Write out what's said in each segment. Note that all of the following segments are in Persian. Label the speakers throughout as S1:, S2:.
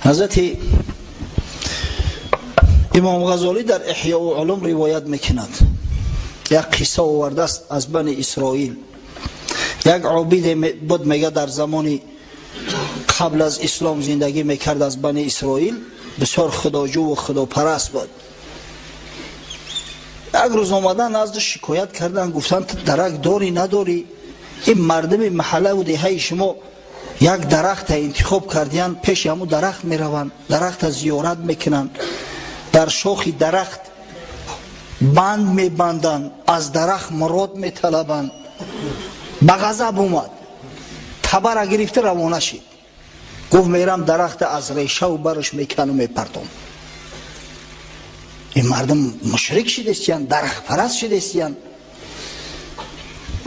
S1: حضرت امام غزالی در احیاء العلوم روایت میکند، یک قصه آورده است از بنی اسرائیل. یک عابد بود، میگه در زمان قبل از اسلام زندگی میکرد از بنی اسرائیل، بسیار خداجو و خداپرست بود. یک روز آمدن نزدش شکایت کردن، گفتن درخت داری نداری؟ این مردم محله و دهه شما یک درخت انتخاب کردین، پیش همون درخت میروند، درخت زیارت میکنن، در شاخ درخت بند میبندن، از درخت مراد میطلبند. به غضب اومد، تبر گرفته روانه شد، گفت میرم درخت از ریشه و برش میکنم و میپرتم. این مردم مشرک شدستیان، درخت پرست شدستیان.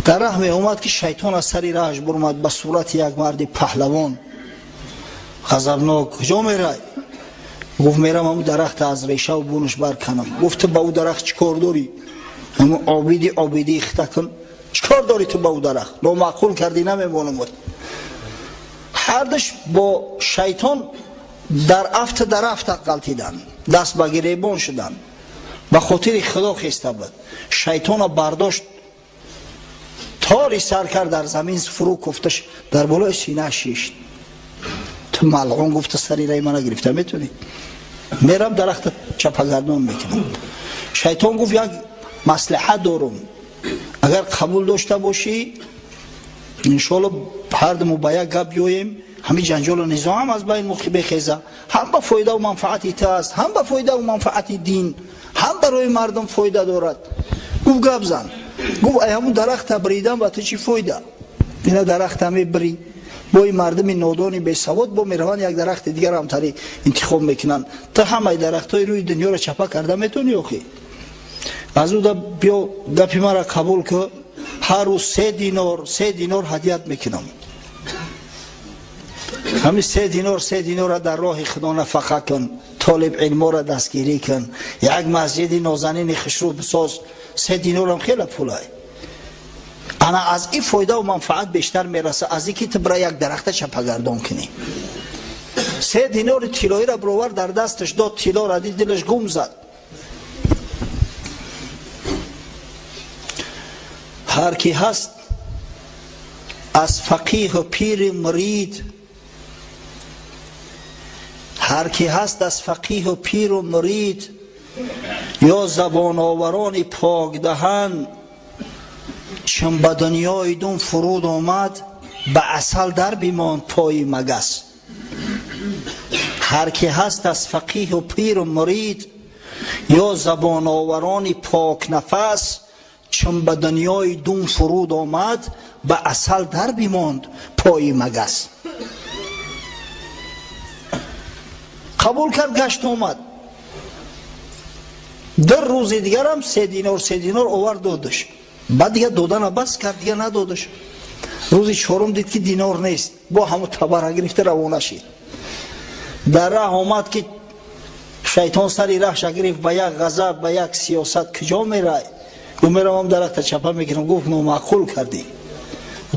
S1: در راه می اومد که شیطان از سری راهش برمد به صورت یک مرد پهلوان غضبناک. کجا میرای؟ گفت میرم همون درخت از ریشه و بونش برکنم. گفت با او درخت چیکار داری؟ همون عابدی اخته کن، چیکار داری تو با او درخت؟ نامعقول کردی نمیمونم. هردش با شیطان در افت غلطیدن، دست به گریبان شدن، به خاطر خدا خسته بود. شیطان برداشت تاری سر کرد، در زمین فرو کوفتش، در بالای سینه شیشت. تو ملعون، گفت سری رای منو گرفته میتونی؟ میرم درخت چپگردان میکنم. شیطان گفت یک مصلحت دارم، اگر قبول داشته باشی انشالله هر دمو با یک گپ بیاییم، همین جنجال و نظام از بین بخیزه، هم به فایده و منفعتی تو است، هم به فایده و منفعتی دین، هم برای مردم فایده دارد. گفت گپ زن. گفت همون درخت بریدن با تو چی فایده؟ اینا درخت همه بری، با این مردم نادانی بی سواد با میروان یک درخت دیگر هم تری انتخاب میکنن. تا همه درخت های روی دنیا را چپا کرده میتونی آخی؟ از او بیا گپی مرا قبول که هر روز 3 دینار هدیت میکنم. همین 3 دینار را در راه خدا نفقه کن، طالب علم را دستگیری کن، یک مسجد نازنین خشرو بساز. 3 دینار هم خیلی پولای. انا از این فایده و منفعت بیشتر میرسه از اینکه تو برای یک درخت چپگردان کنی. 3 دینار طلایی را برآورد، در دستش داد، طلا را دید، دلش گم زد. هر کی هست از فقیه و پیر مرید، هر کی هست از فقیه و پیر و مرید، یا زبان آوران پاک دهن، چون به دنیای دون فرود آمد، به عسل در بیماند پای مگس. هر کی هست از فقیه و پیر و مرید، یا زبان آوران پاک نفس، چون به دنیای دون فرود آمد، به عسل در بیماند پای مگس. قبول کرد، گشت آمد. در روز دیگر هم 3 دینار آورد دادش. بعد دیگه دادن بس کرد، دیگه ندادش. روز 4 دید که دینار نیست، با همون تبر گرفته روانه شد. در راه آمد که شیطان سری راهش گرفت، به یک غضب، به یک سیاست. کجا میرای؟ گفت میرم هم درخت چپا میکنم. گفت نامعقول کردی،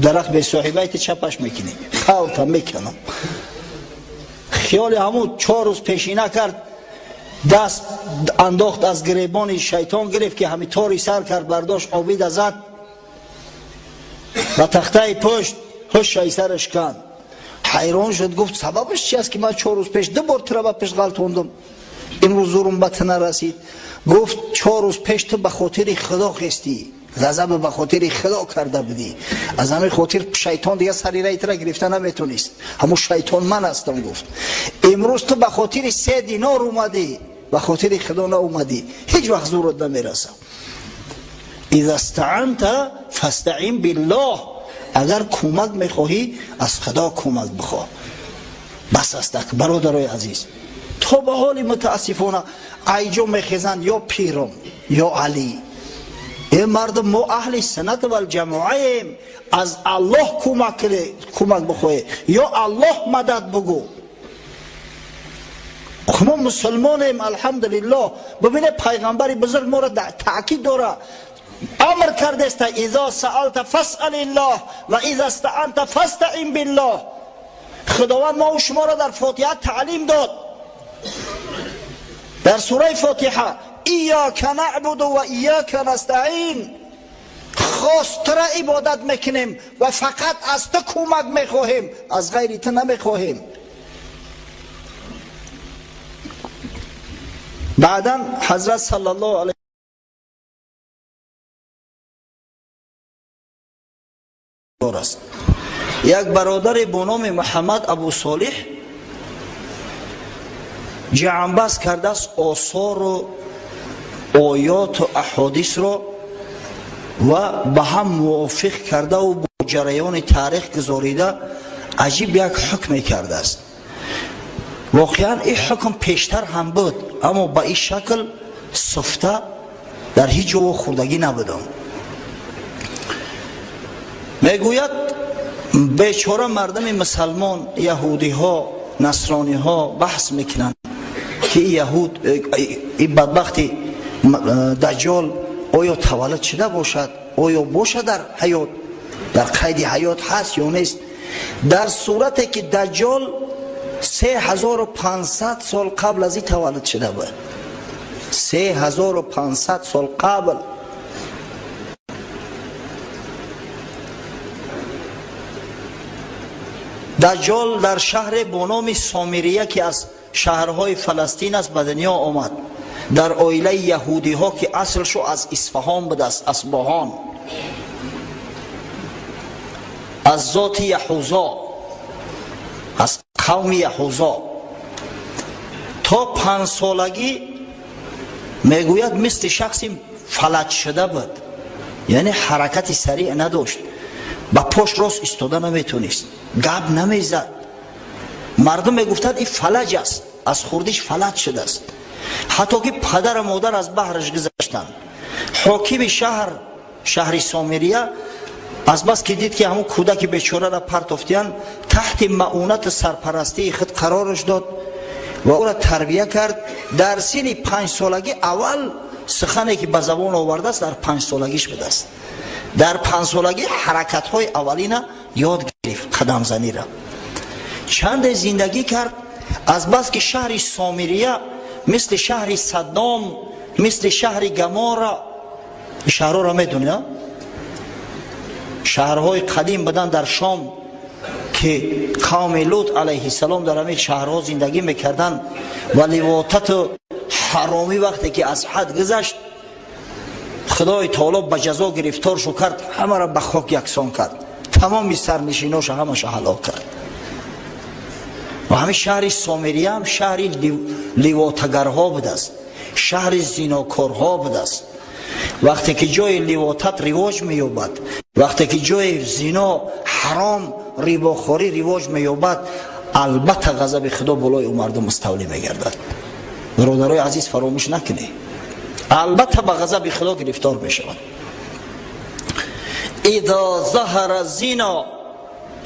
S1: درخت به صاحبیت چپش میکنی؟ خالتا میکنم. خیال همون 4 روز پیشینه کرد، دست انداخت از گریبان شیطان گرفت که همین تاری سر کرد، برداشت عابد زد و تخته پشت هوش سرش کند. حیران شد، گفت سببش چی است که من 4 روز پیش 2 بار ترا پیش غلطوندم، امروز زورم به نرسید؟ گفت 4 روز پیش تو به خاطر خدا خستی، غضب به خاطر خدا کرده بودی، از همین خاطر شیطان دیگه سری رایت را گرفته نمیتونست، همون شیطان من هستم. گفت امروز تو به خاطر 3 دینار اومدی، به خاطر خدا ناومدی، هیچ وقت زورت نمیرسه. اذا استعنت فاستعین بالله، اگر کمک میخواهی از خدا کمک بخواه. بس است برادرای عزیز. تا به حال متاسفانه ایجا میخیزند یا پیرم یا علی. این مردم ما اهل سنت و الجماعه، از الله کمک بخواه یا الله مدد بگو. ما مسلمانیم الحمدلله. ببینه پیغمبر بزرگ ما را تاکید داره، امر کرده است اذا سألت فاسأل الله و اذا استعنت فاستعن بالله. خداوند ما و شما را در فاتحه تعلیم داد. در سوره فاتحه ایاک نعبد و ایاک نستعین، خاص تو را عبادت میکنیم و فقط از تو کمک میخواهیم، از غیر تو نمیخواهیم. بعدا حضرت صلی الله علیه و آله یک برادر با نام محمد ابو صالح جمع‌بست کرده است آثار و آیات و احادیث را و به هم موافق کرده و با جریان تاریخ گذاریده عجیب یک حکم کرده است. واقعا این حکم پیشتر هم بود اما به این شکل سفته در هیچ جا خوردگی نبودم. میگوید بیچاره مردم مسلمان، یهودی ها، نصرانی ها بحث میکنند که یهود این بدبختی دجال آیا تولد شده باشد، آیا باشد در حیات، در قید حیات هست یا نیست. در صورتی که دجال 3500 سال قبل از این تولد شده بود، 3500 سال قبل. دجال در شهر با نام سامریه که از شهرهای فلسطین است به دنیا آمد، در عائله یهودی ها که اصلشو از اصفهان بود، از اصبهان، از ذات یهوذا، از قوم یهوذا. تا 5 سالگی میگوید مثل شخصی فلج شده بود، یعنی حرکتی سریع نداشت، با پشت راست ایستاده نمیتونست، گپ نمیزد. مردم میگفتند این فلج است، از خوردیش فلج شده است. حتی که پدر و مادر از بحرش گذشتند. حاکم شهر سامریه از بس که دید که همون کودک بیچاره را پرتافتیان، تحت معونت سرپرستی خود قرارش داد و او را تربیه کرد. در سن 5 سالگی اول سخنی که به زبان آورده است در 5 سالگیش بوده است. در 5 سالگی حرکت های اولینه یاد گرفت، قدم زنی را. چند زندگی کرد. از بس که شهر سامریه مثل شهر صدام، مثل شهر گمارا، شهرها را میدونید، شهرهای قدیم بدن در شام که قوم لوط علیه السلام در همین شهرها زندگی میکردن و لواطت حرامی وقتی که از حد گذشت خدای تعالی به جزا گرفتار شو کرد، همه را به خاک یکسان کرد، تمام سرنشیناش همه هلاک کرد. و همین شهر سامریه هم شهر لواطگرها بوده است، شهر زیناکارها بوده است. وقتی که جای لواطت رواج مییابد، وقتی که جای زنا، حرام، ریباخوری رواج مییابد، البته غضب خدا بالای اون مردم مستولی میگردد. برادرای عزیز فراموش نکنید، البته به غضب خدا گرفتار میشود. اذا ظهر الزنا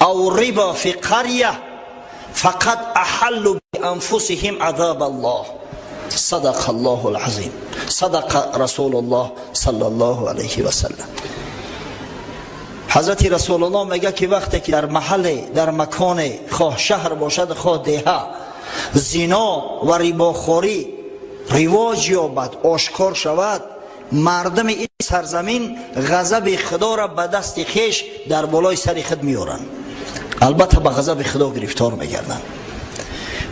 S1: او ربا فی قریه فقد احلوا بانفسهم عذاب الله. صدق الله العظیم، صدق رسول الله صلی الله علیه و سلم. حضرت رسول الله میگه که وقتی که در محل، در مکان، خواه شهر باشد خواه دیه، زنا و ریباخوری رواج یابد، آشکار شود، مردم این سرزمین غضب خدا را به دست خویش در بالای سر خود میارند، البته به غضب خدا گرفتار میگردند.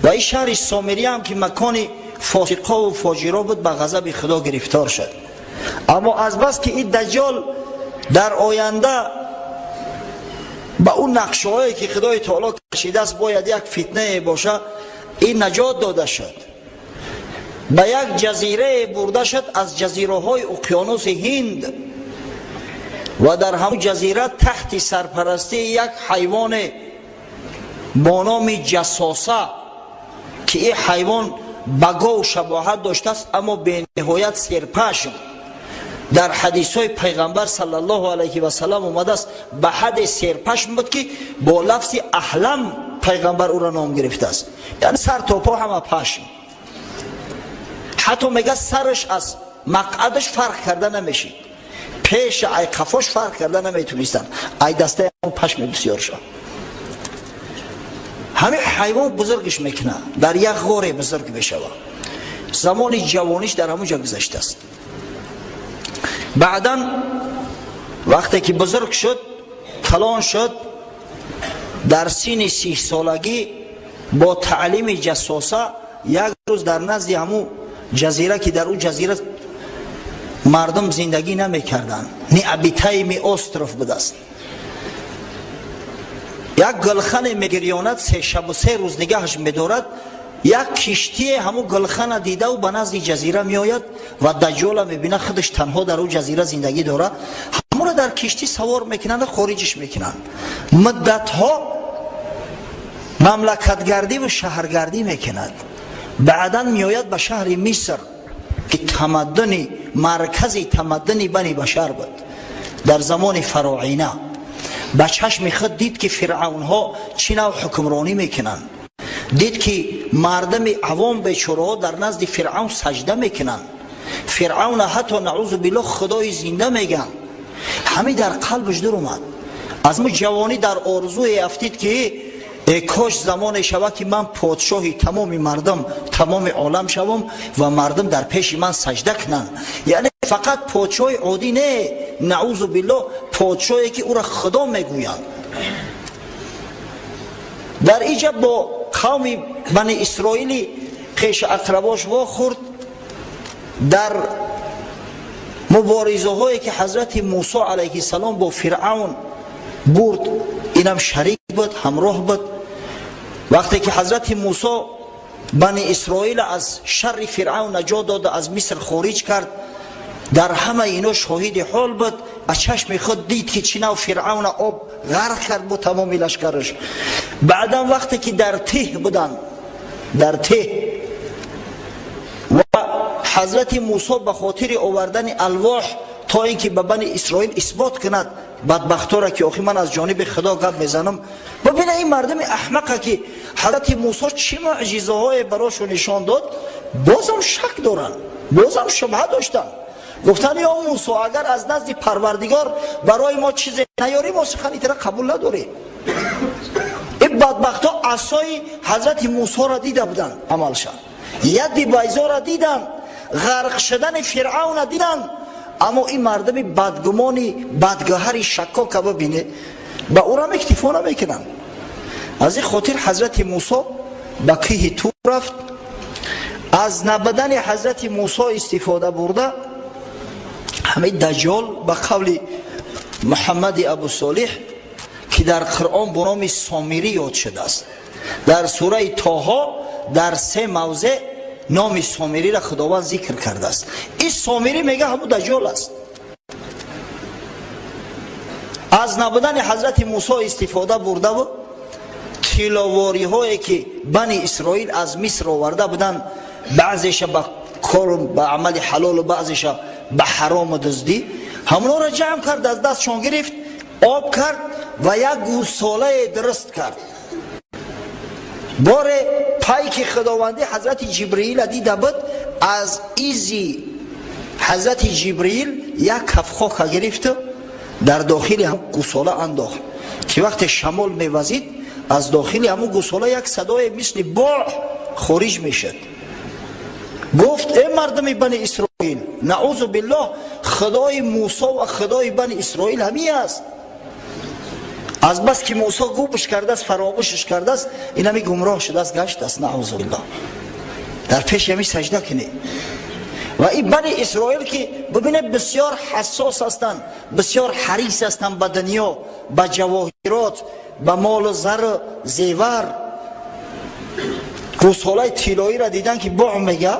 S1: و این شهر سامریه هم که مکان فاسقه و فاجرا بود، به غضب خدا گرفتار شد. اما از بس که این دجال در آینده با اون نقشه‌هایی که خدای تعالی کشیده است باید یک فتنه باشه، این نجات داده شد، به یک جزیره برده شد از جزیره های اقیانوس هند و در همون جزیره تحت سرپرستی یک حیوان با نام جساسه که این حیوان بگاو شباهت داشته است اما به نهایت سرپشم، در حدیث های پیغمبر صلی الله علیه و سلم اومده است به حد سرپشم بود که با لفظ احلم پیغمبر او را نام گرفته است، یعنی سر تا پا همه پشم. حتی میگه سرش از مقعدش فرق کرده نمیشه، پیش ای قفاش فرق کرده نمیتونستن، ای دسته همون پشم بسیار شد. همه حیوان بزرگش میکنه، در یک غار بزرگ بشوه. زمان جوانیش در همونجا گذشته است. بعدا وقتی که بزرگ شد، کلان شد، در سن 30 سالگی با تعلیم جاسوسه یک روز در نزد همون جزیره که در اون جزیره مردم زندگی نمیکردن، نیابیتای استروف بود است، یک گلخن میگریاند، 3 شب و 3 روز نگهش میدارد. یک کشتی همون گلخن دیده و به نزد جزیره میآید و دجال میبینه خودش تنها در اون جزیره زندگی داره. همون رو در کشتی سوار میکنند و خارجش میکنند. مدت ها مملکتگردی و شهرگردی میکند. بعدا میآید به شهر مصر که تمدن مرکزی تمدن بنی بشر بود در زمان فراعنه. به چشم خود دید که فرعون ها چی نوع حکمرانی میکنند، دید که مردم عوام بیچاره در نزد فرعون سجده میکنند، فرعون حتی نعوذ بالله خدای زنده میگن. همه در قلبش در اومد. از مو جوانی در آرزوی افتید که کاش زمان شوه که من پادشاهی تمام مردم تمام عالم شوم و مردم در پیش من سجده کنن. یعنی فقط پادشاه عادی نه، نعوذ بالله پادشاهی که او را خدا میگویند. در اینجا با قوم بنی اسرائیلی خیش اقرباش وا خورد. در مبارزه هایی که حضرت موسی علیه السلام با فرعون برد، اینم شریک بود، همراه بود. وقتی که حضرت موسی بنی اسرائیل از شر فرعون نجات داد، از مصر خارج کرد، در همه اینا شاهد حال بود. از چشم خود دید که چنان فرعون آب غرق کرد با تمام لشکرش. بعدا وقتی که در ته بودن، در ته، و حضرت موسی به خاطر آوردن الواح تا اینکه به بنی اسرائیل اثبات کند بدبختا را که آخی من از جانب خدا گپ میزنم. ببین این مردم احمقه که حضرت موسی چه معجزه های براشون نشان داد، بازم شک دارن، بازم شبهه داشتن. گفتن یا موسی اگر از نزد پروردگار برای ما چیزی نیاری ما سخنی تیرا قبول نداری. این بدبختا عصای حضرت موسی را دیده بودن، عملشان ید بیضا را دیدن، غرق شدن فرعون را دیدن. اما این مردم بدگمانی بدگهری شکاک ببینه با او را اکتفا نمیکنن. از این خاطر حضرت موسی به کوه طور رفت. از نبودن حضرت موسی استفاده برده همه دجال به قول محمد ابو صالح که در قرآن به نام سامری یاد شده است، در سوره طه در 3 موضع نام سامری را خداوند ذکر کرده است. این سامری میگه همون دجال است. از نبودن حضرت موسی استفاده برده و تلاواری هایی که بنی اسرائیل از مصر آورده بودن، بعضیش به کار به عمل حلال و بعضیش به حرام و دزدی، همونا را جمع کرد، از دستشان گرفت، آب کرد و یک گوساله درست کرد. بار پایی که خداوندی حضرت جبرئیل دیده بود، از ایزی حضرت جبرئیل یک کف خاک گرفت در داخل هم گوساله انداخت که وقت شمال میوزید از داخل همون گوساله یک صدای مثل باع خارج میشد. گفت ای مردم بنی اسرائیل، نعوذ بالله خدای موسی و خدای بنی اسرائیل همی است. از بس که موسی گوبش کرده است، فراموشش کرده است، این همی گمراه شده است، گشت است. نعوذ بالله در پیش همی سجده کنی. و این بنی اسرائیل که ببینه بسیار حساس هستند، بسیار حریص هستند به دنیا، به جواهرات، به مال و زر زیور. گوساله طلایی را دیدن که باع میگه،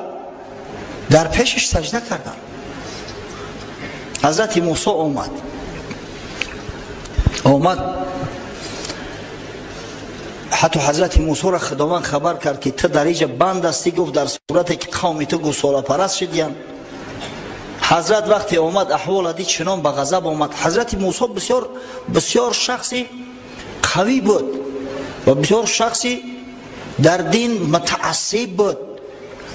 S1: در پیشش سجده کردن. حضرت موسی آمد حتی حضرت موسی را خداوند خبر کرد که تو در اینجا بند هستی. گفت در صورتی که قوم تو گوساله پرست شدین. حضرت وقتی آمد احوال دید چنان به غضب آمد. حضرت موسی بسیار شخصی قوی بود و بسیار شخصی در دین متعصب بود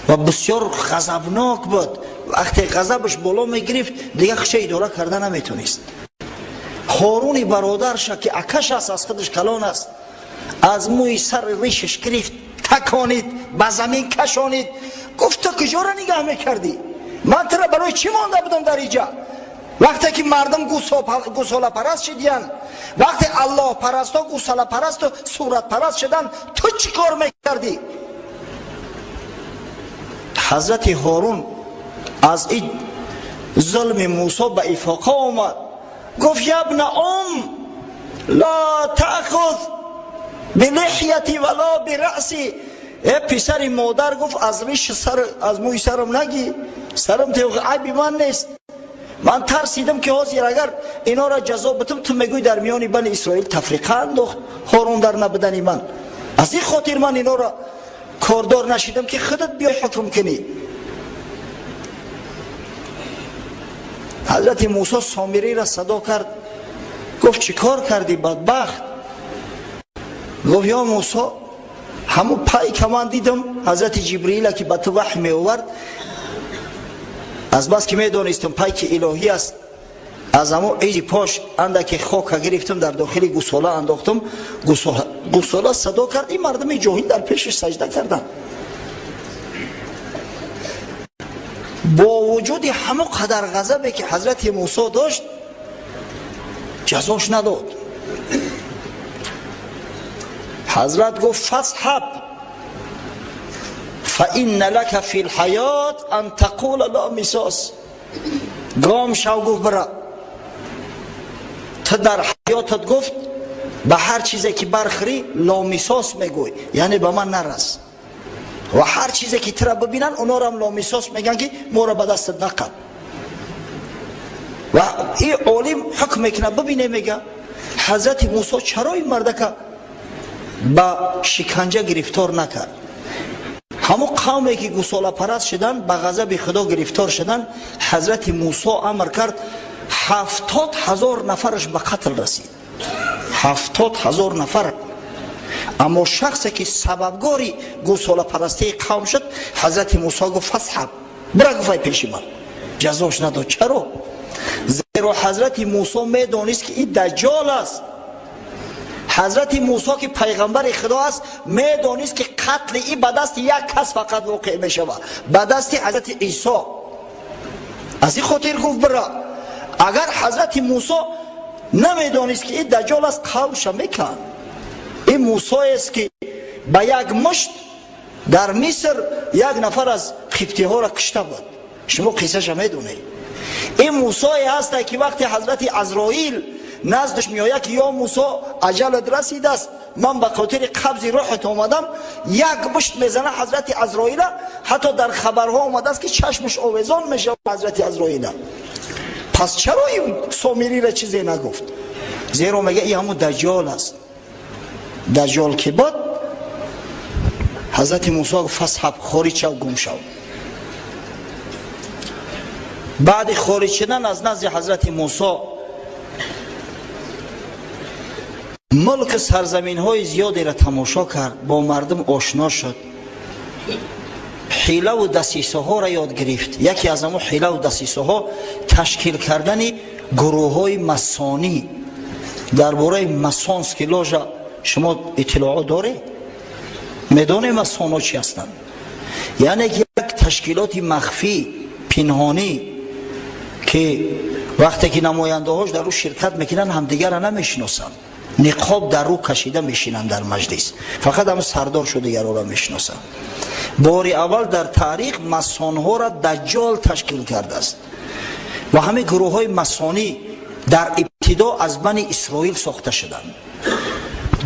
S1: و بسیار غضبناک بود. وقتی غضبش بالا میگرفت دیگه خشی اداره کرده نمیتونست. هارون برادرش که اکش است، از خودش کلان است، از موی سر ریشش گرفت، تکانید، به زمین کشانید. گفت تو کجا را نگاه میکردی؟ من تو را برای چی مانده بودم در اینجا؟ وقتی که مردم گوساله پرست شدین، وقتی الله پرست و گوساله پرست و صورت پرست شدن، تو چی کار میکردی؟ حضرت هارون از این ظلم موسی به افاقه آمد. گفت یا ابن لا تأخذ بلحیتی ولا برأسی. پسر مادر گفت از ریش سر، از موی سرم نگی، سرم تو عیبی من نیست. من ترسیدم که حاضر اگر اینا را جزا بدم تو میگوی در میان بنی اسرائیل تفریقه انداخت هارون در نبودن من. از این خاطر من اینا را کاردار نشیدم که خودت بیای حکم کنی. حضرت موسی سامری را صدا کرد. گفت چی کار کردی بدبخت؟ گفت یا موسی همون پای که من دیدم حضرت جبریل که به تو وحی می آورد، از بس که می دانستم پای که الهی است، از همون ایزی پاش اندک خاک گرفتم در داخل گوساله انداختم. گوساله صدا کرد. این مردم جاهل در پیشش سجده کردن. با وجود همه قدر غضبی که حضرت موسی داشت جزاش نداد. حضرت گفت فاصحب فإن لك في الحياة ان تقول لا مساس. گام شو گفت برا تو در حیاتت گفت به هر چیزی که برخری لا مساس میگوی، یعنی به من نرس، و هر چیزی که ترا ببینن اونا را هم لا مساس میگن که ما را به دست نقب. و این عالم حکم میکنه. ببینه میگه حضرت موسی چرا این مرد که با شکنجه گرفتار نکرد؟ همون قومی که گوساله پرست شدن به غضب خدا گرفتار شدن، حضرت موسی امر کرد 70,000 نفرش به قتل رسید. 70,000 نفر. اما شخصی که سببگاری گوساله پرستی قوم شد، حضرت موسی گفت فاصحب برا گفت پیش من. جزاش نداد. چرا؟ زیرا حضرت موسی میدانست که این دجال است. حضرت موسی که پیغمبر خدا است میدانست که قتل این به دست یک کس فقط واقع می شود، به دست حضرت عیسی. از این خاطر گفت برا. اگر حضرت موسی نمیدانست که این دجال است قولش میکن. این موسی است که به یک مشت در مصر یک نفر از قبطی ها را کشته بود. شما قصهش میدونید. این موسی هست که وقتی حضرت عزرائیل نزدش میآید که یا موسی اجلت رسیده است، من به خاطر قبض روحت آمدم، یک مشت میزنه حضرت عزرائیل. حتی در خبرها آمده است که چشمش آویزان میشه حضرت عزرائیل. پس چرا این سامری را چیزی نگفت؟ زیرا میگه این همون دجال است. دجال که بود حضرت موسی گفت فاصحب خارج شو گم شو. بعد خارج شدن از نزد حضرت موسی ملک سرزمین های زیادی را تماشا کرد، با مردم آشنا شد، حیله و دسیسه ها را یاد گرفت. یکی از همون حیله و دسیسه ها تشکیل کردن گروه های مسانی. درباره مسانس که لاجا شما اطلاع داره؟ میدانه مسان ها چی هستند؟ یعنی یک تشکیلات مخفی پنهانی که وقتی که نماینده هاش در رو شرکت میکنن همدیگر را نمیشناسن، نقاب در رو کشیده میشینن در مجلس، فقط هم سردار شده دیگر را میشناسن. بار اول در تاریخ مسان ها را دجال تشکیل کرده است و همه گروه های مسانی در ابتدا از بنی اسرائیل ساخته شدند.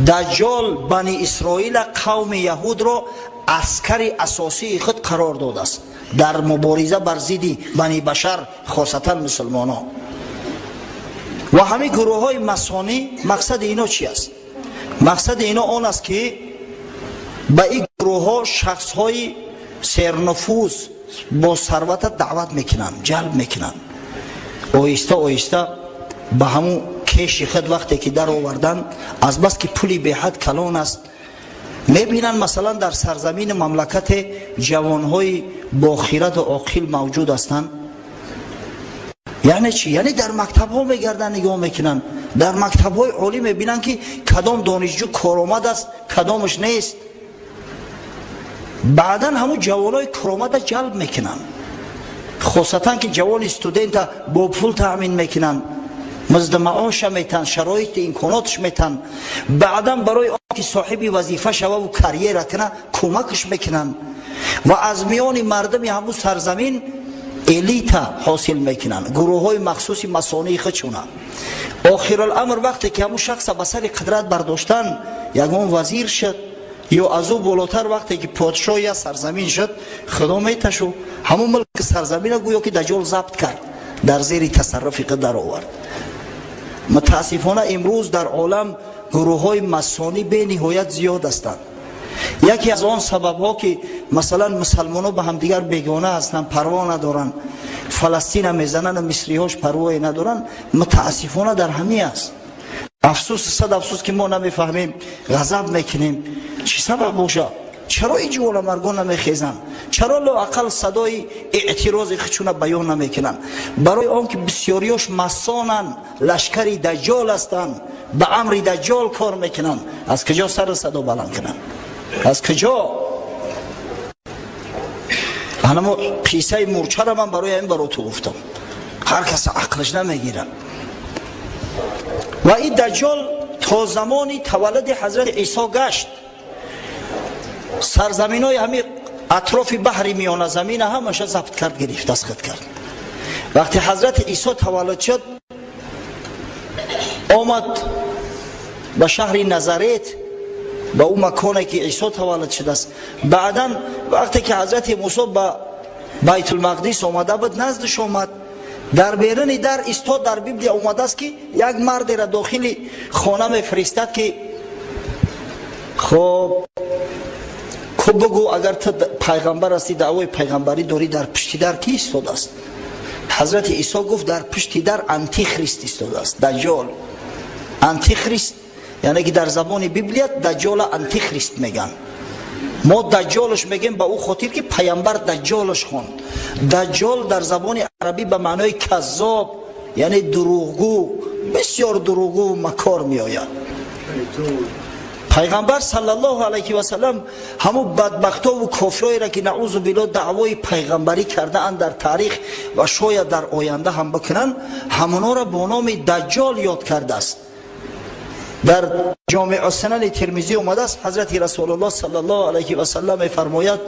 S1: دجال بنی اسرائیل قوم یهود را عسکر اساسی خود قرار داده است در مبارزه بر ضد بنی بشر، خاصتا مسلمانان. و همه گروه های مسانی مقصد اینا چی است؟ مقصد اینا آن است که به این گروه ها شخص های سرنفوذ با ثروت دعوت میکنن، جلب میکنن. آهسته آهسته به همون کش خود وقتی که در آوردن، از بس که پولی به حد کلان است، میبینن مثلا در سرزمین مملکت جوانهای با خیرت و عاقل موجود هستند. یعنی چی؟ یعنی در مکتب ها میگردن نگاه میکنن، در مکتب‌های عالی می‌بینن که کدام دانشجو کارآمد است کدامش نیست. بعداً همون جوانای کارآمد جلب میکنن، خاصتا که جوان استودنت با پول تامین میکنن، مزد معاش میتن، شرایط امکاناتش میتن، بعداً برای آنکه صاحب وظیفه شوه و کریر کنه کمکش میکنن و از میان مردم همون سرزمین الیت حاصل میکنن، گروه های مخصوصی مسانی خودشونه. آخر الامر وقتی که همون شخص به سر قدرت برداشتن یگان وزیر شد یا از او بالاتر وقتی که پادشاه یا سرزمین شد خدا میتشو همون ملک سرزمین گویا که دجال ضبط کرد در زیر تصرف قدر آورد. متاسفانه امروز در عالم گروه های مسانی به نهایت زیاد هستند. یکی از آن سبب ها که مثلا مسلمان ها به هم دیگر بیگانه هستند، پروا ندارن، فلسطین هم میزنن، مصری هاش پروایی ندارن، متاسفانه در همین است. افسوس، صد افسوس که ما نمیفهمیم، غضب میکنیم. چی سبب باشه؟ چرا این جوان مرگان نمیخیزن؟ چرا لااقل صدای اعتراض خودشون بیان نمیکنن؟ برای آنکه بسیاریاش مسانن، لشکری دجال هستند، به امر دجال کار میکنن. از کجا سر صدا بلند کنن؟ از کجا؟ اما قصه مورچه را من برای این تو گفتم، هر کس عقلش نمیگیرن. و این دجال تا زمانی تولد حضرت عیسی گشت سرزمین های همین اطراف بحر میانه زمین همش ضبط کرد، گرفت، دستخط کرد. وقتی حضرت عیسی تولد شد آمد به شهر نزارت، به اون مکانی که عیسی تولد شده است. بعدا وقتی که حضرت موسی به بیت المقدس آمده بود نزدش آمد، در بیرون در استاد در بیبلی آمده است که یک مرد را داخل خانه میفرستد که خب بگو اگر تو پیغمبر هستی دعوای پیغمبری داری در پشتی در کی ایستاده است؟ حضرت عیسی گفت در پشتی در انتی خریست ایستاده است، دجال. انتی خریست یعنی که در زبان بیبلیت دجال انتی خریست میگن. ما دجالش میگیم به او خاطر که پیامبر دجالش خواند. دجال در زبان عربی به معنای کذاب یعنی دروغگو، بسیار دروغگو مکار می آید. پیغمبر صلی الله علیه و سلم همون بدبختا و کافرایی را که نعوذ بالله دعوای پیغمبری کرده اند در تاریخ و شاید در آینده هم بکنن، همونا را با نام دجال یاد کرده است. در جامع السنن ترمذی اومده است حضرت رسول الله صلی الله علیه و سلم فرماید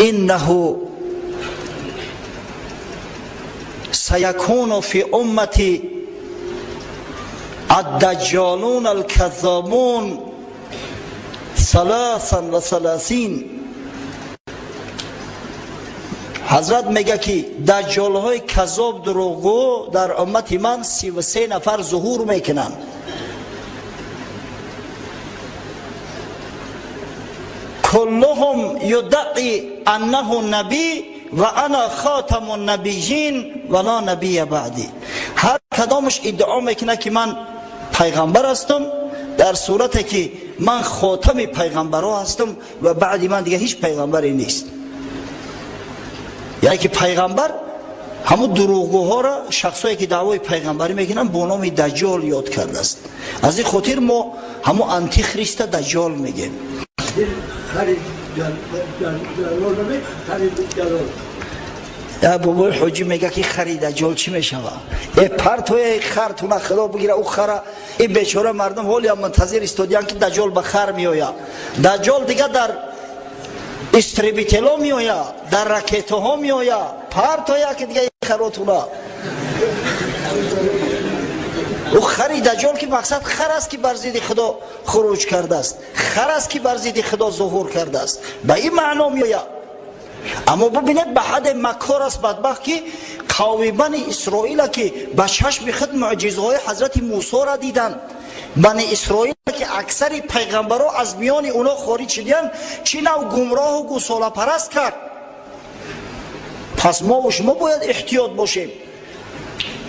S1: انه سیکون فی امتی الدجالون الكذابون 33. حضرت میگه که دجال های کذاب دروغگو در امت من 33 نفر ظهور میکنن. کلهم یدعی انه نبی و انا خاتم النبیین و لا نبی بعدی. هر کدامش ادعا میکنه که من پیغمبر هستم، در صورتی که من خاتم پیغمبرها هستم و بعد من دیگه هیچ پیغمبری نیست. یعنی که پیغمبر همون دروغگوها را شخصایی که دعوای پیغمبری میکنن با نام دجال یاد کرده است. از این خاطر ما همون انتی خریست دجال میگیم. بابای حجی میگه که خرید دجال چی میشوه؟ ای پرتوی خر تو خدا بگیره او خره. این بیچاره مردم حالی هم منتظر استودیان که دجال به خر میآید. دجال دیگه در استریبیتلا میآید، در راکت ها میآید، پرتوی که دیگه خراتونه. او خری دجال که مقصد خر است که بر ضد خدا خروج کرده است، خر است که بر ضد خدا ظهور کرده است، به این معنا میآید. اما ببینید به حد مکار است بدبخت که قوم بنی اسرائیل که به چشم خود معجزه‌های حضرت موسی را دیدند، بنی اسرائیل که اکثر پیغمبرها از میان اونا خارج شدند، چی نوع گمراه و گوساله پرست کرد. پس ما و شما باید احتیاط باشیم.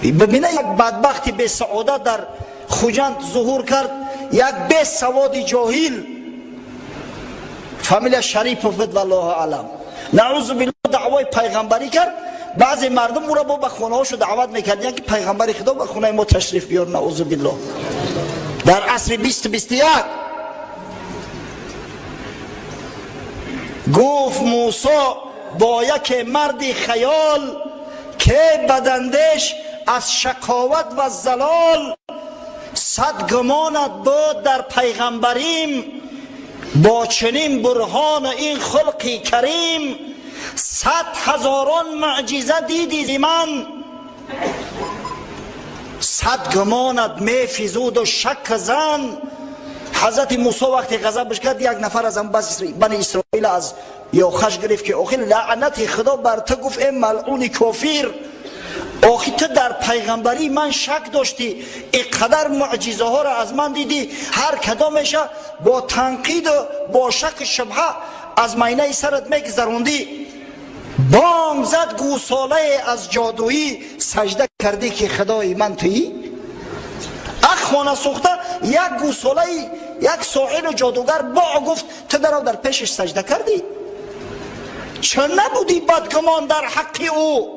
S1: ببینید یک بدبختی به سعادت در خوجند ظهور کرد، یک به سواد جاهل فامیل شریف بود والله اعلم، نعوذ بالله دعوای پیغمبری کرد، بعضی مردم او را با خانه هاشو دعوت میکردن که پیغمبر خدا به خانه ما تشریف بیار. نعوذ بالله. در عصر 2021 گفت موسی با یک مرد خیال که بدندش از شکاوت و زلال، صد گمانت بود در پیغمبریم، با چنین برهان این خلقی کریم، 100,000 معجزه دیدی زی من، صد گمانت می فیزود و شک زن. حضرت موسی وقتی غضبش کرد یک نفر از بنی اسرائیل از یوخش گرفت که آخی لعنت خدا بر تو، گفت ای ملعون کافر، آخی تو در پیغمبری من شک داشتی، اینقدر معجزه ها را از من دیدی، هر کدامش با تنقید و با شک شبهه از مینه سرت میگذروندی. بانگ زد گوساله از جادویی، سجده کردی که خدای من تویی. خانه سوخته یک گوساله، یک ساحر جادوگر با گفت تو در پیشش سجده کردی. چه نبودی بدگمان در حق او؟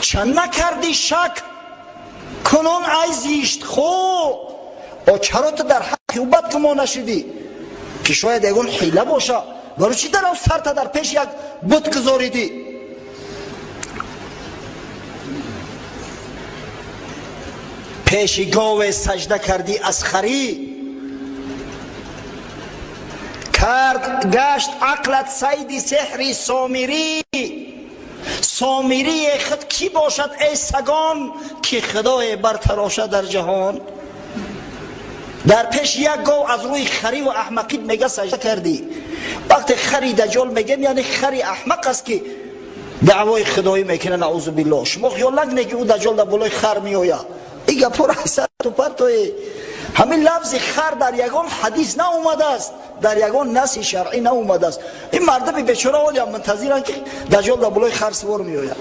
S1: چه نکردی شک کنون ای زیشت خو؟ و چرا تو در حق او بدگمان نشدی؟ که شاید یکون حیله باشه، برای چی در سرت در پیش یک بت گذاریدی؟ پیش گاو سجده کردی از خری، کرد گشت عقلت صید سحری سامری. سامری خود کی باشد ای سگان، که خدای برتراشه در جهان. در پیش یک گاو از روی خری و احمقیت میگه سجده کردی. وقتی خری دجال میگن یعنی خری احمق است که دعوای خدایی میکنه. نعوذ بالله. شما خیال نکنید که او دجال در بالای خر میآید. ایگه پر حسد و پرتوی. همین لفظ خر در یگان حدیث نه اومده است، در یگان نص شرعی نه اومده است. این مردم بیچاره اولیا منتظرن که دجال در بالای خر سوار میآید.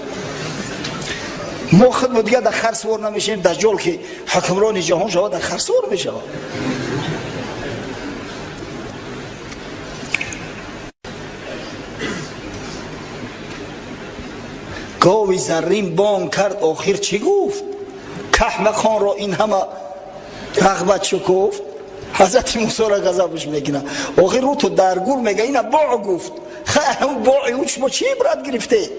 S1: ما خود دیگه در خر سوار نمیشیم، دجال که حکمران جهان شود در خر سوار میشود. گاوی زرین بانگ کرد، آخر چی گفت؟ کحمه خان را این همه رغبت شکفت. حضرت موسی را غضبش میکنه، آخر رو تو درگور میگه این باع گفت. اون باعی او شما چی عبرت گرفته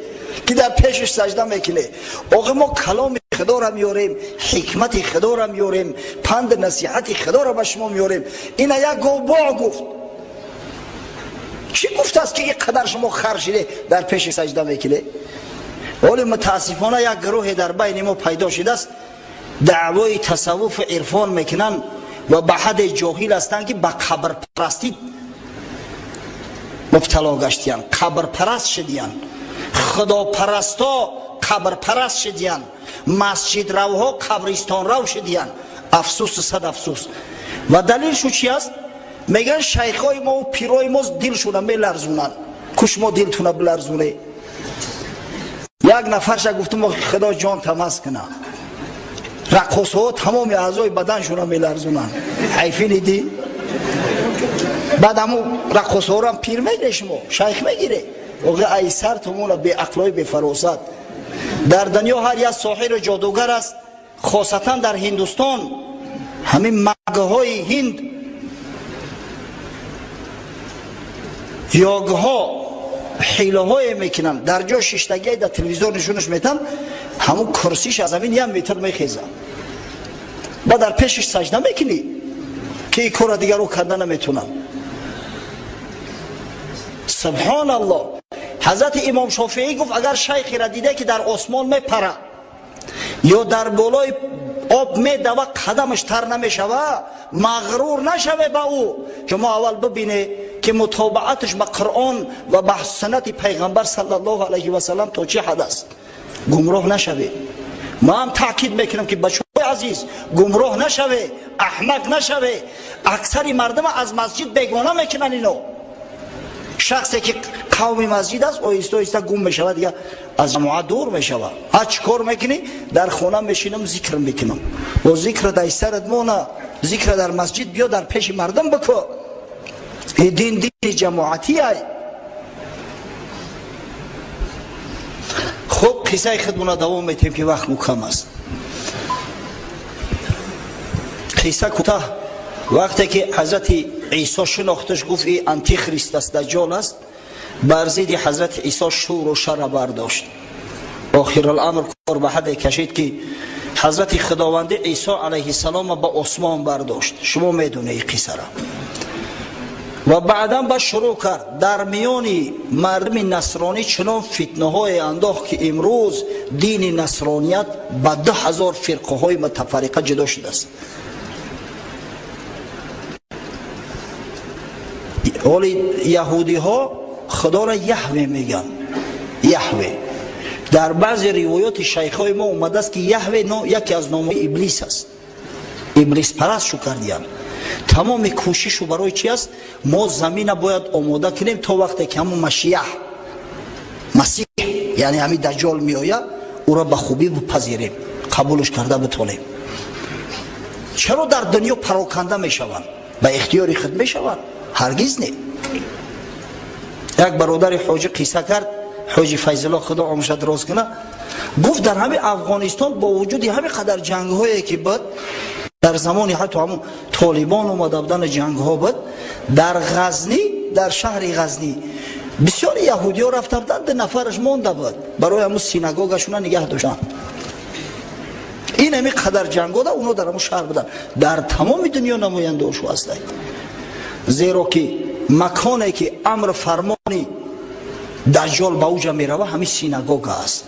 S1: که در پیشش سجده میکنه؟ آخر ما کلام خدا را میاریم، حکمت خدا را میاریم، پند نصیحت خدا را به شما میاریم. این یک باع گفت. چی گفت است که یک قدر شما خر شده در پیش سجده میکنه؟ ولی متاسفانه یک گروه در بین ما پیدا شده است، دعوای تصوف عرفان میکنن و به حد جاهل هستند که به قبر پرستی مبتلا گشتیان. قبر پرست شدیان، خدا پرستا قبر پرست شدیان، مسجد روها قبرستان رو شدیان. افسوس صد افسوس. و دلیلشو چی است؟ میگن شیخای ما و پیرای ما دلشون میلرزونن. کش ما دلتون بلرزونه. یک نفرش گفتم خدا جان تماس کنه، رقص ها تمام اعضای بدنشون رو میلرزونن. حیفی نیدی؟ بعد همون رقص ها رو هم پیر میگیره، شما شیخ میگیره. اوگه ای سر تمون به عقلای به فراست. در دنیا هر یک ساحر جادوگر است، خاصتا در هندوستان. همین مگه های هند، یاگه ها حیله های میکنن، در جا ششتگی در تلویزیون نشونش میتن، همون کرسیش از زمین 1 متر میخیزه. با در پیشش سجده میکنی که این کار دیگر رو کردن نمیتونن. سبحان الله. حضرت امام شافعی گفت اگر شیخی را دیده که در آسمان میپره یا در بالای آب میدوه قدمش تر نمیشوه، مغرور نشوه به او. شما اول ببینه که متابعتش به قرآن و به سنت پیغمبر صلی الله علیه و سلم تا چه حد است. گمراه نشوه. ما هم تاکید میکنم که بچه عزیز گمراه نشوه، احمق نشوه. اکثر مردم از مسجد بیگانه میکنن اینو. شخصی که قوم مسجد است آیسته آیسته گم میشود، دیگه از جماعت دور میشود. هر چی کار میکنی؟ در خانه میشینم ذکر میکنم. و ذکر در سرت مونه، ذکر در مسجد بیا در پیش مردم بکن. این دین جماعتی ای. قصه خودمون دوام میتیم که وقت کم است. قصه کوتاه. وقتی که حضرت عیسی شناختش گفت این انتی خریست است، دجال است، بر ضد حضرت عیسی شور و شر برداشت. آخر الامر کار به حد کشید که حضرت خداوند عیسی علیه السلام به آسمان برداشت. شما میدونه این قصه را. و بعدا با شروع کرد در میان مردم نصرانی چنان فتنه های انداخت که امروز دین نصرانیت به 10,000 فرقه های متفرقه جدا شده است. ولی یهودی ها خدا را یهوه میگن. یهوه در بعض روایات شیخ های ما اومده است که یهوه یکی از نام ابلیس است. ابلیس پرست شو کردیم. تمام کوشش رو برای چی است؟ ما زمین باید آماده کنیم تا وقتی که همون مسیح یعنی همین دجال می آید او را به خوبی بپذیریم، قبولش کرده بتونیم. چرا در دنیا پراکنده می شوند؟ به اختیار خود می شوند؟ هرگز نه. یک برادر حاجی قصه کرد، حاجی فیض الله خدا عمرش دراز کنه، گفت در همین افغانستان با وجود همین قدر جنگ هایی که بود در زمانی حتی همون طالبان اومده بودن جنگ ها بود، در غزنی، در شهر غزنی بسیار یهودی ها رفته بودن، 2 نفرش مونده بود برای همون سینگاگشون نگه داشتن. این همین قدر جنگ ها اونا در همون شهر بودن. در تمام دنیا نماینده شو هستند، زیرا که مکانی که امر فرمانی دجال به اوج می روه همین سینگاگ است.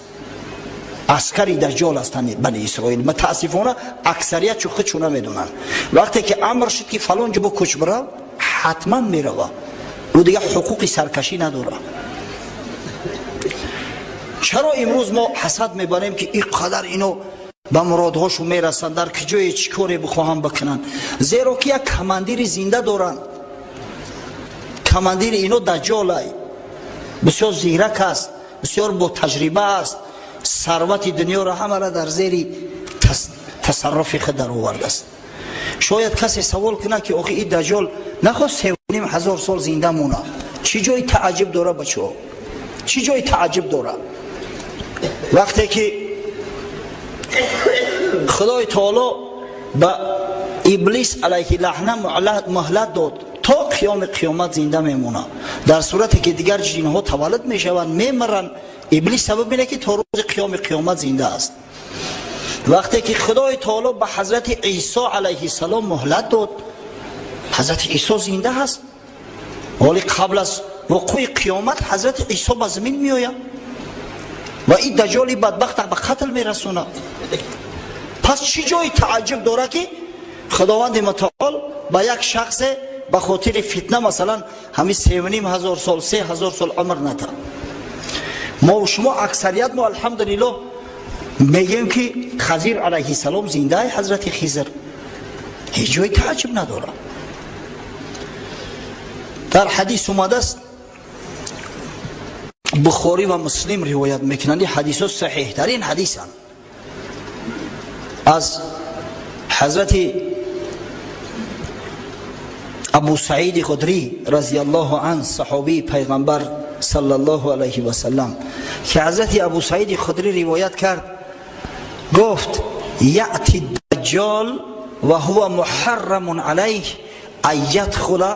S1: عسکری دجال هستند بنی اسرائیل. متاسفانه اکثریت چو خودشون نمیدونن. وقتی که امر شد که فلان جا کش برو، حتما میروه. او دیگه حقوق سرکشی نداره. چرا امروز ما حسد میبریم که این قدر اینو به مرادهاشو میرسن، در کجای چیکاری بخواهم بکنن؟ زیرا که یک کماندیر زنده دارن. کماندیر اینو دجال بسیار زیرک است، بسیار با تجربه است، ثروت دنیا را همه را در زیر تصرف خود در آورده است. شاید کسی سوال کنه که آخه این دجال نخواست 3,500 سال زنده مونه، چی جای تعجب داره بچه ها؟ چی جای تعجب داره؟ وقتی که خدای تعالی به ابلیس علیه لعنه مهلت داد تا قیامت زنده میمونه، در صورتی که دیگر جنها تولد میشوند میمرن، ابلیس سبب اینه که تا روز قیامت زنده است. وقتی که خدای تعالی به حضرت عیسی علیه السلام مهلت داد، حضرت عیسی زنده هست، ولی قبل از وقوع قیامت حضرت عیسی به زمین می آید و این دجالی بدبخت به قتل می رسونه. پس چی جای تعجب داره که خداوند متعال به یک شخص به خاطر فتنه مثلا همین 3,500 سال 3,000 سال عمر نده؟ ما و شما اکثریت ما الحمدلله میگیم که خضر علیه السلام زنده ای. حضرت خضر هیچ جای تعجب نداره. در حدیث اومده است، بخاری و مسلم روایت میکنند، حدیث صحیح ترین حدیث هم از حضرت ابو سعید خدری رضی الله عنه، صحابی پیغمبر صلی الله علیه و سلم، که حضرت ابو سعید خدری روایت کرد، گفت یأتی الدجال و هو محرم علیه ان یدخل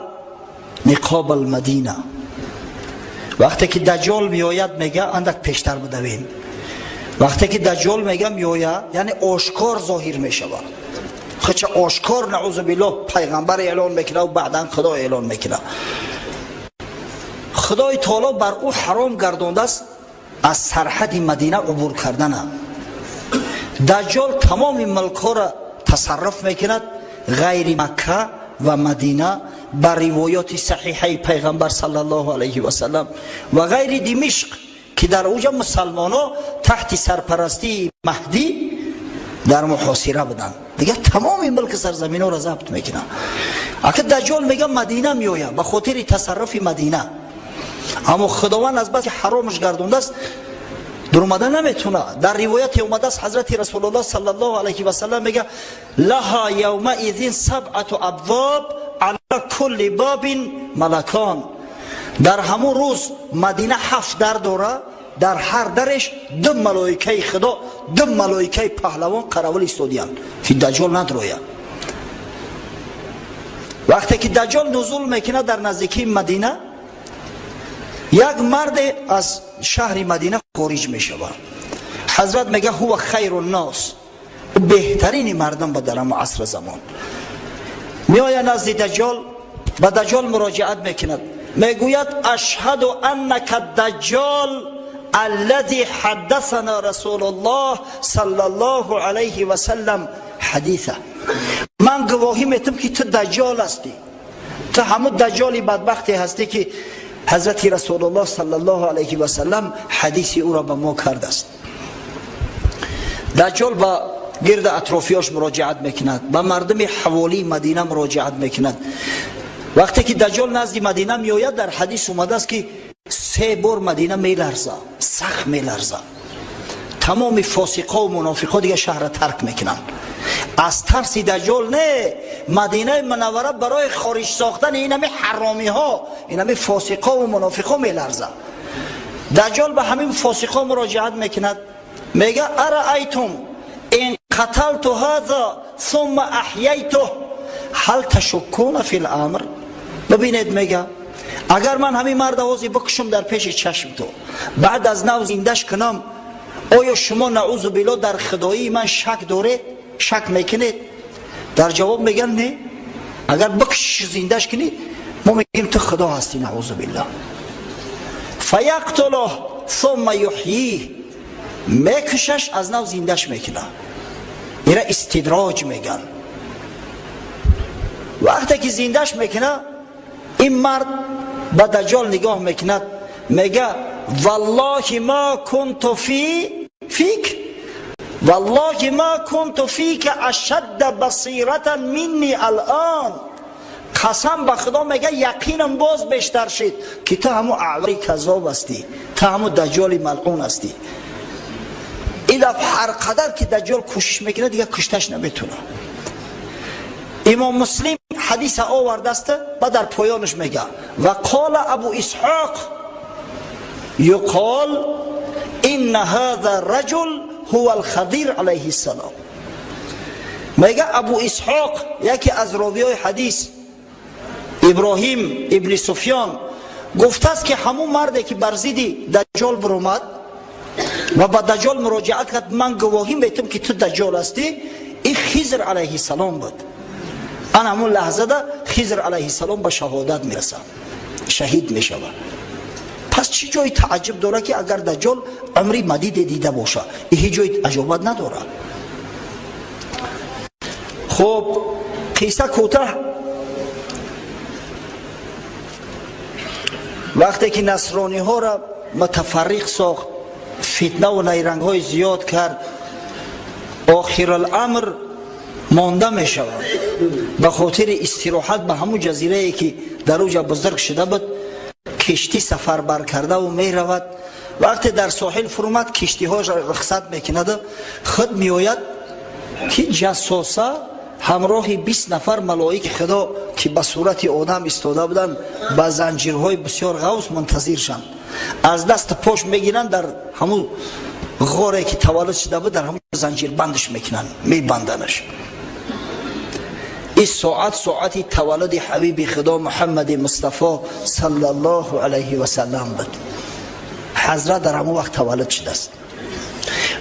S1: نقاب المدینه. وقتی که دجال میآید میگه اندک پیشتر بدویم، وقتی که دجال میگه میآید یعنی آشکار ظاهر میشود. خچ آشکار نعوذ بالله پیغمبر اعلان میکنه و بعدا خدا اعلان میکنه. خدای تعالی بر او حرام گردانده است از سرحد مدینه عبور کردن. دجال تمام ملک‌ها را تصرف میکند غیر مکه و مدینه، بر روایات صحیحه پیغمبر صلی الله علیه و سلم و غیر دمشق که در اوجا مسلمان‌ها تحت سرپرستی مهدی در محاصره بودن. دیگه تمام ملک سرزمین ها را ضبط میکنه. اگه دجال میگه مدینه میآید به خاطر تصرف مدینه، اما خداوند از بس که حرامش گردونده است در اومدن نمیتونه. در روایت اومده است حضرت رسول الله صلی الله علیه و سلم میگه لها یومئذ 7 ابواب علی کل باب ملکان. در همون روز مدینه 7 در داره در هر درش دو ملائکه خدا، دو ملائکه پهلوان قرول ایستادیان که دجال ندرویه. وقتی که دجال نزول میکنه در نزدیکی مدینه، یک مرد از شهر مدینه خارج میشود. حضرت میگه هو خیر الناس، بهترین مردم به در عصر زمان. میآید نزد دجال، به دجال مراجعت میکند، میگوید اشهد انک الدجال الذي حدثنا رسول الله صلی الله علیه و سلم حدیثه. من گواهی میتم که تو دجال هستی، تو همون دجالی بدبختی هستی که حضرت رسول الله صلی الله علیه و سلم حدیثی او را به ما کرده است. دجال با گرد اطرافیاش مراجعت میکند، به مردم حوالی مدینه مراجعت میکند. وقتی که دجال نزد مدینه میآید، در حدیث اومده است که 3 بار مدینه میلرزه، سخت میلرزه. تمام فاسقا و منافقا دیگه شهر ترک میکنن. از ترس دجال نه، مدینه منوره برای خارج ساختن این همه حرامی ها، این همه فاسقا و منافقا میلرزه. دجال به همین فاسقا مراجعت میکند، میگه ارایتم ان قتلت هذا ثم احییته هل تشکون فی الامر. ببینید میگه اگر من همین مرد آوازی بکشم در پیش چشم تو، بعد از نو زندش کنم، آیا شما نعوذ بالله در خدایی من شک دارید؟ شک میکنید؟ در جواب میگن نه، اگر بکش زندش کنی ما میگیم تو خدا هستی نعوذ بالله. فیقتله ثم یحییه، میکشش از نو زندش میکنه. اینا استدراج میگن. وقتی که زندش میکنه، این مرد به دجال نگاه میکند، میگه والله ما کنت فیک والله ما کنت فیک اشد بصیرتا منی الان. قسم به خدا میگه یقینم باز بیشتر شد که تو همون اعوری کذاب هستی، تو همون دجال ملعون هستی. این هر قدر که دجال کوشش میکنه دیگه کشتش نمیتونه. امام مسلم حدیث آورده است و در پایانش میگه و قال ابو اسحاق یقال ان هذا الرجل هو الخضر علیه السلام. میگه ابو اسحاق، یکی از راویای حدیث، ابراهیم ابن سفیان، گفته است که همون مردی که بر ضد دجال برآمد و با دجال مراجعت کرد، من گواهی میتم که تو دجال هستی، این خضر علیه السلام بود. آن همون لحظه ده خضر علیه السلام به شهادت میرسه، شهید میشود. پس چی جای تعجب داره که اگر دجال عمری مدید دیده باشه؟ این هیچ جای عجابت نداره. خب قصه کوتاه. وقتی که نصرانی ها را متفرق ساخت، فتنه و نیرنگ های زیاد کرد، آخر الامر مانده می شود. به خاطر استراحت به همون جزیره ای که در اوجا بزرگ شده بود، کشتی سفر بر کرده و می رود. وقتی در ساحل فرومد، کشتی ها رخصت میکند، خود می آید که جاسوسا همراه 20 نفر ملائک خدا که به صورت آدم استاده بودند، با زنجیرهای بسیار غوث منتظر شدند، از دست پاش میگیرن، در همون غاری که تولد شده بود در همون زنجیر بندش میکنن، میبندنش. این ساعت تولد حبیب خدا محمد مصطفی صلی الله علیه و سلم بود. حضرت در همون وقت تولد شده است.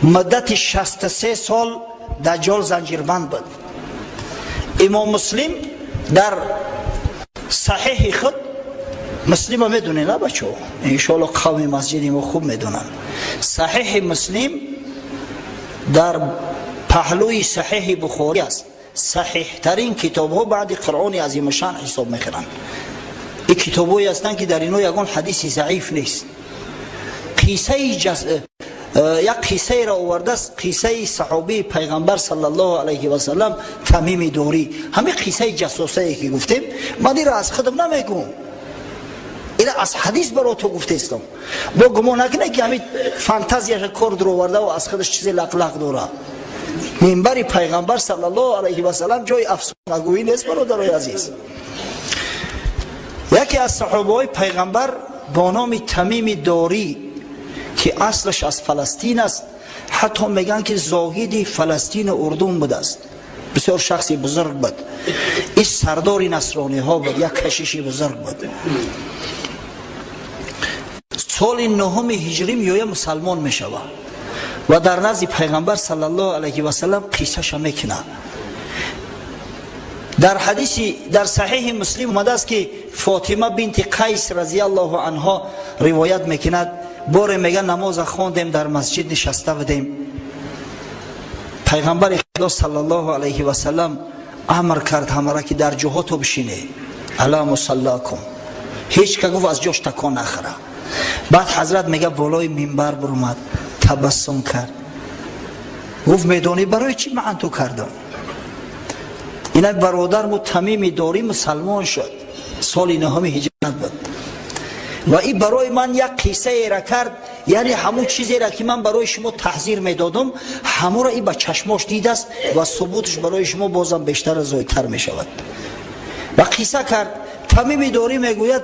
S1: مدت 63 سال دجال زنجیربند بود. امام مسلم در صحیح خود، مسلم هم میدونه نه بچه ها، انشاءالله قوم مسجدی ما خوب میدونن، صحیح مسلم در پهلوی صحیح بخاری است. صحیح ترین کتاب ها بعد قرآن عظیم شان حساب میکنن. این کتاب هایی هستن که در اینو یکون حدیث ضعیف نیست. یک قصه را آورده است، قصه صحابی پیغمبر صلی الله علیه و سلم تمیم داری. همه قصه جاسوسه ای که گفتیم، من این را از خودم نمیگم، این از حدیث برای تو گفته استم. با گمان نکنه که همین فانتزیش کرد رو آورده و از خودش چیزی لقلق داره. منبر پیغمبر صلی الله علیه و سلم جای افسانه گویی نیست برادرای عزیز. یکی از صحابه های پیغمبر با نام تمیم داری که اصلش از فلسطین است. حتی میگن که زاهد فلسطین اردن بوده است، بسیار شخصی بزرگ بود. این سردار نصرانی ها بود، یک کشیش بزرگ بود. سال 9 هجری میوه مسلمان میشود و در نزد پیغمبر صلی الله علیه و سلم قصهش میکنه. در حدیثی در صحیح مسلم اومده است که فاطمه بنت قیس رضی الله عنها روایت میکند، بار میگه نماز خواندیم در مسجد نشسته بودیم، پیغمبر خدا صلی الله علیه و سلم امر کرد همه که در جهات بشینه، الا مصلاکم، هیچ که گفت از جاش تکان نخوره. بعد حضرت میگه بالای منبر برآمد، تبسم کرد، گفت میدونی برای چی من تو کردم؟ اینک برادر مو تمیم داری مسلمان شد، سال 9 هجری بود و این برای من یک قصه ای را کرد، یعنی همون چیزی را که من برای شما تحذیر میدادم همون را این با چشماش دیده است و ثبوتش برای شما بازم بیشتر زایدتر می شود. و قصه کرد. تمیم داری میگوید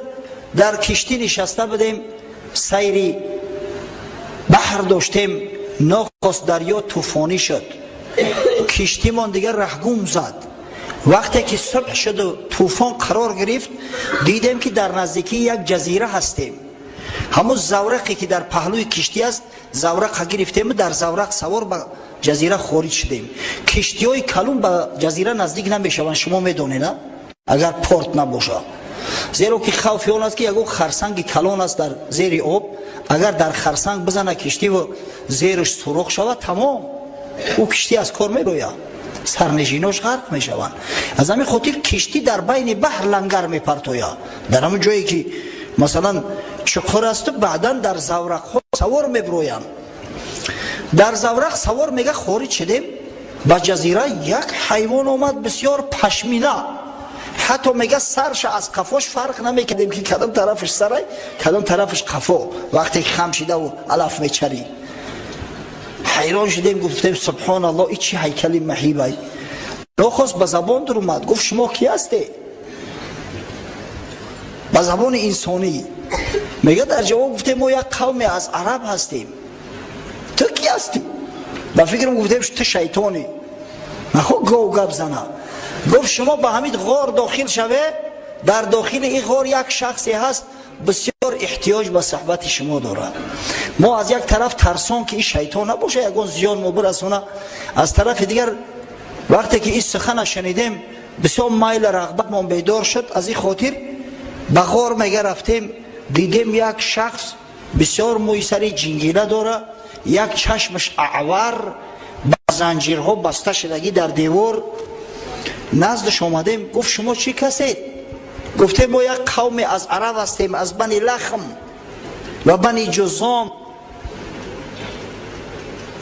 S1: در کشتی نشسته بودیم، سیری بحر داشتیم، ناخواست دریا طوفانی شد، کشتی من دیگر رهگم زد. وقتی که صبح شد و طوفان قرار گرفت، دیدیم که در نزدیکی یک جزیره هستیم. همون زورقی که در پهلوی کشتی است، زورق گرفتیم، در زورق سوار به جزیره خارج شدیم. کشتی های کلون به جزیره نزدیک نمیشوند، شما میدونید نه؟ اگر پورت نباشه، زیرا که خوف اون است که یک خرسنگ کلان است در زیر آب، اگر در خرسنگ بزنه کشتی و زیرش سوراخ شود تمام، او کشتی از کار میروید، سرنشیناش غرق میشوند. از همین خاطر کشتی در بین بحر لنگر میپرتوید، در همون جایی که مثلا چقر است بعدا در زورق ها سوار میبرویند. در زورق سوار میگه خارج شدیم به جزیره، یک حیوان آمد بسیار پشمینه، حتی میگه سرش از قفاش فرق نمیکردیم که کدام طرفش سره کدام طرفش قفا، وقتی خم شده و علف میچری. حیران شدیم، گفتیم سبحان الله این چی هیکلی مهیبه. ناخواست به زبان در اومد، گفت شما کی هستی؟ به زبان انسانی میگه، در جواب گفتیم ما یک قومی از عرب هستیم. تو کی هستی؟ با فکرم گفتیم تو شیطانی، نخواه گاو گپ زنه. گفت شما به همین غار داخل شوه، در داخل این غار یک شخصی هست بسیار احتیاج به صحبت شما داره. ما از یک طرف ترسان که این شیطان نباشه یگان زیان ما برسونه، از طرف دیگر وقتی که این سخن شنیدیم بسیار میل رغبت ما بیدار شد. از این خاطر به غار میگه رفتیم، دیدیم یک شخص بسیار موی سری جنگیله داره، یک چشمش اعور با زنجیرها بسته شدگی در دیوار. نزدش آمدیم، گفت شما چی کسید؟ گفتیم ما یک قومی از عرب هستیم، از بنی لخم و بنی جزام.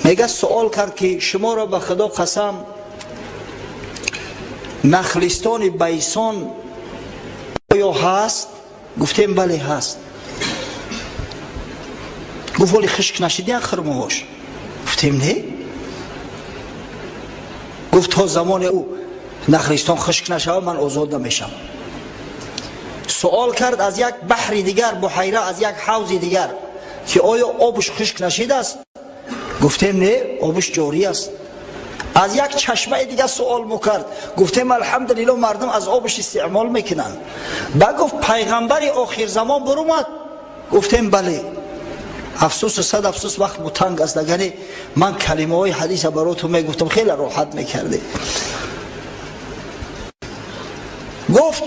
S1: میگه سوال کرد که شما را به خدا قسم نخلستان بیسان آیا هست؟ گفتیم بله هست. گفت ولی خشک نشدی خرمهاش؟ گفتیم نه. گفت تا زمان او نخلستان خشک نشود من آزاد نمیشم. سوال کرد از یک بحر دیگر، بحیره، از یک حوض دیگر که آیا آبش خشک نشده است؟ گفتیم نه، آبش جاری است. از یک چشمه دیگر سوال میکرد، گفتیم الحمدلله مردم از آبش استعمال میکنن. بعد گفت پیغمبر آخر زمان برآمد؟ گفتیم بله. افسوس صد افسوس وقت متنگ است، اگر من کلمه های حدیث براتون میگفتم خیلی راحت میکرده. گفت